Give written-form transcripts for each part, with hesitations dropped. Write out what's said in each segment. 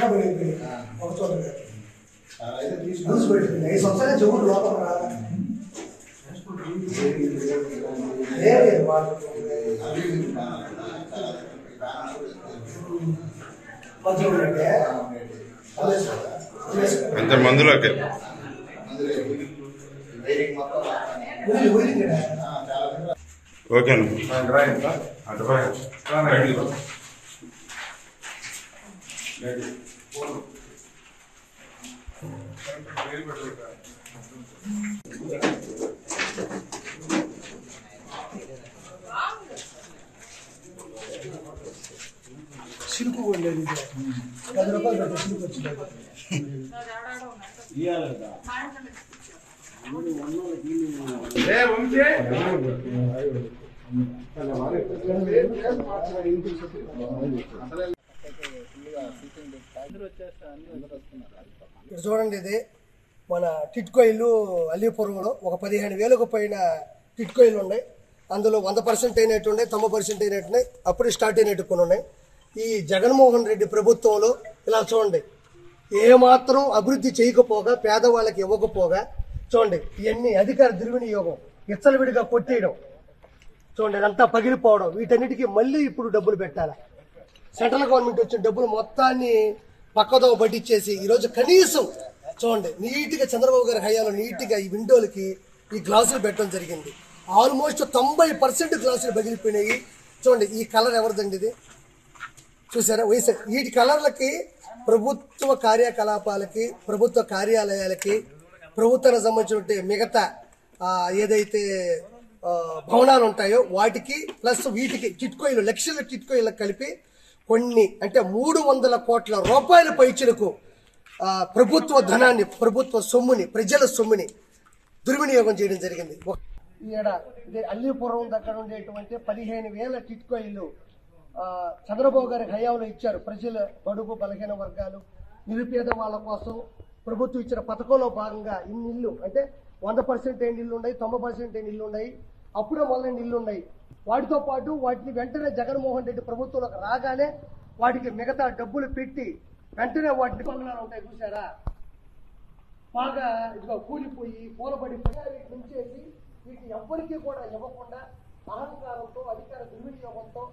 పడిపోయింది ఒక చోట పెట్టింది 5 సంవత్సరాలు చెవులు లోపల అంత మందులోకే ఓకే సిలుకు ఉండేది 10 రూపాయలు పెట్టి సిలుకు వచ్చింది చూడండి, ఇది మన టిట్కో ఇల్లు అల్లీపురంలో ఒక 15,000కు పైన టిట్కో ఇల్లు ఉన్నాయి. అందులో 100% అయినట్టున్నాయి, 90% అయినట్టున్నాయి, అప్పుడే స్టార్ట్ అయినట్టు కొన్ని ఉన్నాయి. ఈ జగన్మోహన్ రెడ్డి ప్రభుత్వంలో ఇలా చూడండి, ఏమాత్రం అభివృద్ధి చేయకపోగా పేదవాళ్ళకి ఇవ్వకపోగా చూడండి, ఇవన్నీ అధికార దుర్వినియోగం, ఇచ్చలవిడిగా కొట్టేయడం చూడండి, ఇదంతా పగిలిపోవడం, వీటన్నిటికీ మళ్ళీ ఇప్పుడు డబ్బులు పెట్టాలి. సెంట్రల్ గవర్నమెంట్ వచ్చిన డబ్బులు మొత్తాన్ని పక్కదో పట్టించేసి ఈరోజు కనీసం చూడండి నీట్గా చంద్రబాబు గారి హయాంలో నీట్గా ఈ విండోలకి ఈ గ్లాసులు పెట్టడం జరిగింది. ఆల్మోస్ట్ 90% గ్లాసులు పగిలిపోయినాయి. చూడండి, ఈ కలర్ ఎవరిదండి ఇది చూసారా? వీటి కలర్లకి ప్రభుత్వ కార్యకలాపాలకి, ప్రభుత్వ కార్యాలయాలకి, ప్రభుత్వానికి సంబంధించిన మిగతా ఏదైతే భవనాలు ఉంటాయో వాటికి ప్లస్ వీటికి టిట్కోయిలు, లక్షల టిట్కోయిలకు కలిపి కొన్ని అంటే 300 కోట్ల రూపాయల పైచిలకు ప్రభుత్వ ధనాన్ని, ప్రభుత్వ సొమ్ముని, ప్రజల సొమ్ముని దుర్వినియోగం చేయడం జరిగింది. ఇదే అల్లీపురం దగ్గర ఉండేటువంటి 15,000 టిట్కోయిలు చంద్రబాబు గారి హయాంలో ఇచ్చారు. ప్రజల బడుగు బలహీన వర్గాలు, నిరుపేద వాళ్ళ కోసం ప్రభుత్వం ఇచ్చిన పథకంలో భాగంగా ఇన్ని ఇల్లు అంటే 100% అయిన ఇల్లు ఉన్నాయి, 90% అయిన ఇల్లు ఉన్నాయి, అప్పుడే మొదలైన ఇల్లు ఉన్నాయి. వాటితో పాటు వాటిని వెంటనే జగన్మోహన్ రెడ్డి ప్రభుత్వంలోకి రాగానే వాటికి మిగతా డబ్బులు పెట్టి వెంటనే వాటిని బంగ్లాలు ఉంటాయి చూసారా, బాగా ఇదిగో కూలిపోయి కూలబడిపోయి వీటి నుంచేసి వీటిని ఎవ్వరికీ కూడా ఇవ్వకుండా అహంకారంతో, అధికార దుర్వినియోగంతో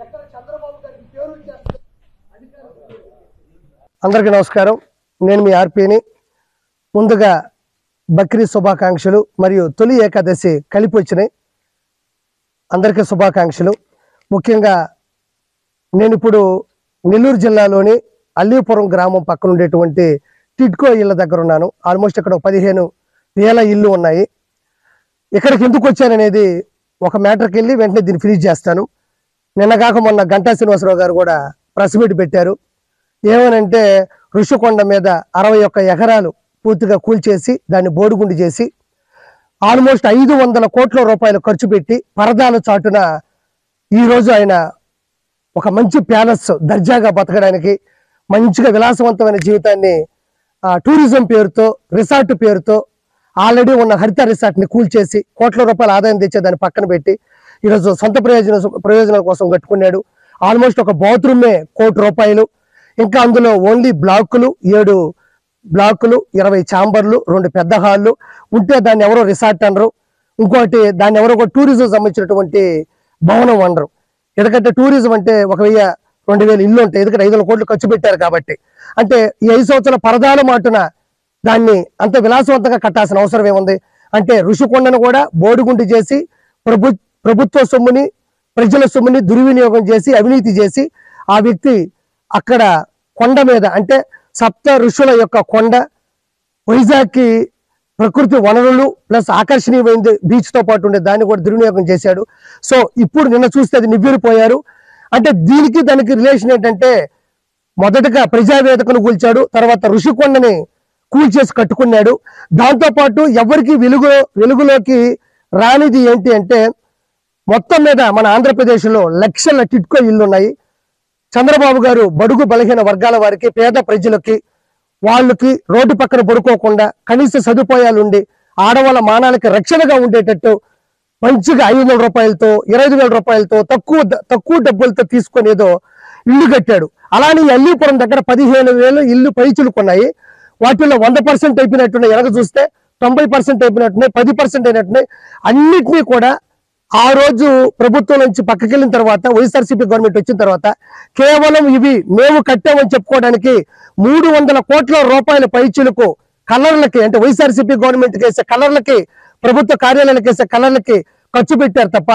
ఎక్కడ చంద్రబాబు గారికి పేరు చేస్తారు అధికారం. అందరికీ నమస్కారం, నేను మీ ఆర్పీని. ముందుగా బక్రీద్ శుభాకాంక్షలు మరియు తొలి ఏకాదశి కలిపి వచ్చినాయి, అందరికీ శుభాకాంక్షలు. ముఖ్యంగా నేను ఇప్పుడు నెల్లూరు జిల్లాలోని అల్లీపురం గ్రామం పక్కన ఉండేటువంటి టిట్కో ఇళ్ళ దగ్గర ఉన్నాను. ఆల్మోస్ట్ ఇక్కడ 15,000 ఇల్లు ఉన్నాయి. ఇక్కడికి ఎందుకు వచ్చాననేది ఒక మ్యాటర్కి వెళ్ళి వెంటనే దీన్ని ఫినిష్ చేస్తాను. నిన్నగాక మొన్న గంటా శ్రీనివాసరావు గారు కూడా ప్రెస్ మీట్ పెట్టారు. ఏమనంటే ఋషికొండ మీద 61 ఎకరాలు పూర్తిగా కూల్చేసి దాన్ని బోడిగుండు చేసి ఆల్మోస్ట్ 500 కోట్ల రూపాయలు ఖర్చు పెట్టి పరదాల చాటున ఈరోజు ఆయన ఒక మంచి ప్యాలెస్ దర్జాగా బతకడానికి, మంచిగా విలాసవంతమైన జీవితాన్ని టూరిజం పేరుతో, రిసార్ట్ పేరుతో ఆల్రెడీ ఉన్న హరిత రిసార్ట్ని కూల్చేసి కోట్ల రూపాయల ఆదాయం తెచ్చే దాన్ని పక్కన పెట్టి ఈరోజు సొంత ప్రయోజనాల కోసం కట్టుకున్నాడు. ఆల్మోస్ట్ ఒక బాత్రూమే 1 కోటి రూపాయలు. ఇంకా అందులో ఓన్లీ బ్లాకులు 7 బ్లాకులు, 20 ఛాంబర్లు, 2 పెద్ద హాళ్ళు ఉంటే దాన్ని ఎవరో రిసార్ట్ అనరు, ఇంకోటి దాన్ని ఎవరో ఒక టూరిజం సంబంధించినటువంటి భవనం అనరు. ఎందుకంటే టూరిజం అంటే 1,000-2,000 ఇల్లు ఉంటాయి, ఎందుకంటే 500 కోట్లు ఖర్చు పెట్టారు కాబట్టి. అంటే ఈ 5 సంవత్సరాల పరదాల మాటున దాన్ని అంత విలాసవంతంగా కట్టాల్సిన అవసరం ఏముంది? అంటే ఋషికొండను కూడా బోడిగుండు చేసి ప్రభుత్వ సొమ్ముని, ప్రజల సొమ్ముని దుర్వినియోగం చేసి, అవినీతి చేసి ఆ వ్యక్తి అక్కడ కొండ మీద అంటే సప్త ఋషుల యొక్క కొండ, వైజాగ్కి ప్రకృతి వనరులు ప్లస్ ఆకర్షణీయమైంది బీచ్తో పాటు ఉండే దాన్ని కూడా దుర్వినియోగం చేశాడు. సో ఇప్పుడు నిన్న చూస్తే అది నివ్వెరపోయారు. అంటే దీనికి దానికి రిలేషన్ ఏంటంటే మొదటగా ప్రజావేదికను కూల్చాడు, తర్వాత ఋషికొండని కూల్చేసి కట్టుకున్నాడు. దాంతోపాటు ఎవరికి వెలుగులోకి రానిది ఏంటి అంటే మొత్తం మీద మన ఆంధ్రప్రదేశ్లో లక్షల టిట్కో ఇల్లు ఉన్నాయి. చంద్రబాబు గారు బడుగు బలహీన వర్గాల వారికి, పేద ప్రజలకి, వాళ్ళకి రోడ్డు పక్కన పడుకోకుండా కనీస సదుపాయాలు ఉండి ఆడవాళ్ళ మానాలకి రక్షణగా ఉండేటట్టు మంచిగా 500 రూపాయలతో 25,000 రూపాయలతో తక్కువ డబ్బులతో తీసుకునేదో ఇల్లు కట్టాడు. అలానే అల్లీపురం దగ్గర 15,000 ఇల్లు పైచులుకున్నాయి. వాటిల్లో 100% అయిపోయినట్టున్నాయి. ఎనక చూస్తే 90% అయిపోయినట్టున్నాయి, 10% అయినట్టున్నాయి. అన్నిటినీ కూడా ఆ రోజు ప్రభుత్వం నుంచి పక్కకి వెళ్ళిన తర్వాత, వైఎస్ఆర్సీపీ గవర్నమెంట్ వచ్చిన తర్వాత, కేవలం ఇవి మేము కట్టామని చెప్పుకోవడానికి 300 కోట్ల రూపాయల పైచులకు కలర్లకి, అంటే వైఎస్ఆర్సీపీ గవర్నమెంట్కి వేసే కలర్లకి, ప్రభుత్వ కార్యాలయాలకు వేసే కలర్లకి ఖర్చు పెట్టారు తప్ప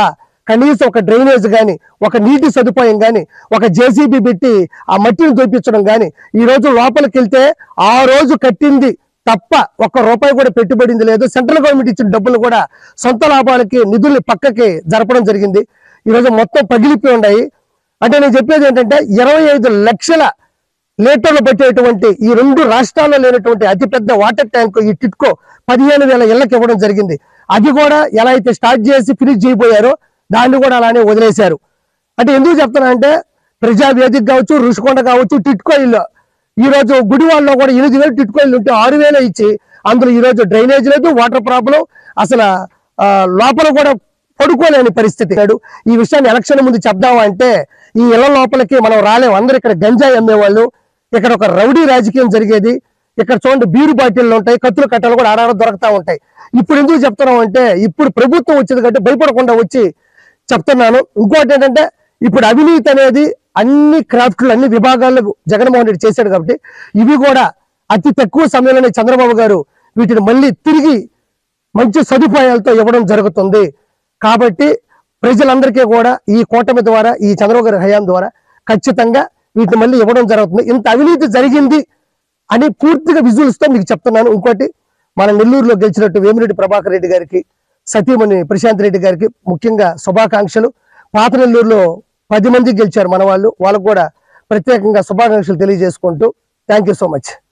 కనీసం ఒక డ్రైనేజ్ కానీ, ఒక నీటి సదుపాయం కానీ, ఒక జేసీబీ పెట్టి ఆ మట్టిని తోపించడం కానీ, ఈ రోజు లోపలికి వెళ్తే ఆ రోజు కట్టింది తప్ప ఒక్క రూపాయి కూడా పెట్టుబడింది లేదు. సెంట్రల్ గవర్నమెంట్ ఇచ్చిన డబ్బులు కూడా సొంత లాభాలకి నిధుల్ని పక్కకి జరపడం జరిగింది. ఈరోజు మొత్తం పగిలిపోయి ఉన్నాయి. అంటే నేను చెప్పేది ఏంటంటే 25 లక్షల లీటర్లు పట్టేటువంటి ఈ 2 రాష్ట్రాల్లో లేనటువంటి అతిపెద్ద వాటర్ ట్యాంక్ ఈ టిట్కో 15,000 ఇళ్లకు ఇవ్వడం జరిగింది. అది కూడా ఎలా అయితే స్టార్ట్ చేసి ఫినిష్ చేయబోయారో దాన్ని కూడా అలానే వదిలేశారు. అంటే ఎందుకు చెప్తానంటే ప్రజావేదిక కావచ్చు, ఋషికొండ కావచ్చు, టిట్కో ఇల్లు ఈ రోజు గుడివాడలో కూడా 8,000 టిట్కో ఇల్లు ఉంటే 6,000 ఇచ్చి అందులో ఈ రోజు డ్రైనేజ్ లేదు, వాటర్ ప్రాబ్లం, అసలు లోపల కూడా పడుకోలేని పరిస్థితి. ఈ విషయాన్ని ఎలక్షన్ ముందు చెప్దామా అంటే ఈ ఇళ్ల లోపలికి మనం రాలేము. అందరూ ఇక్కడ గంజాయి అమ్మేవాళ్ళు, ఇక్కడ ఒక రౌడీ రాజకీయం జరిగేది. ఇక్కడ చూడండి బీరు బాటిళ్ళు ఉంటాయి, కత్తులు కట్టలు కూడా ఆడాడ దొరుకుతా ఉంటాయి. ఇప్పుడు ఎందుకు చెప్తున్నాం అంటే ఇప్పుడు ప్రభుత్వం వచ్చింది కాబట్టి భయపడకుండా వచ్చి చెప్తున్నాను. ఇంకోటి ఏంటంటే ఇప్పుడు అవినీతి అనేది అన్ని క్రాఫ్ట్లు, అన్ని విభాగాల్లో జగన్మోహన్ రెడ్డి చేశాడు కాబట్టి ఇవి కూడా అతి తక్కువ సమయంలోనే చంద్రబాబు గారు వీటిని మళ్ళీ తిరిగి మంచి సదుపాయాలతో ఇవ్వడం జరుగుతుంది. కాబట్టి ప్రజలందరికీ కూడా ఈ కూటమి ద్వారా, ఈ చంద్రబాబు గారి హయాం ద్వారా ఖచ్చితంగా వీటిని మళ్ళీ ఇవ్వడం జరుగుతుంది. ఇంత అవినీతి జరిగింది అని పూర్తిగా విజువల్స్ తో మీకు చెప్తున్నాను. ఇంకోటి మన నెల్లూరులో గెలిచినట్టు వేమిరెడ్డి ప్రభాకర్ రెడ్డి గారికి, సతీమణి ప్రశాంత్ రెడ్డి గారికి ముఖ్యంగా శుభాకాంక్షలు. పాత నెల్లూరులో 10 మంది గెలిచారు మన వాళ్ళు, వాళ్ళకు కూడా ప్రత్యేకంగా శుభాకాంక్షలు తెలియజేసుకుంటూ థ్యాంక్ యూ సో మచ్.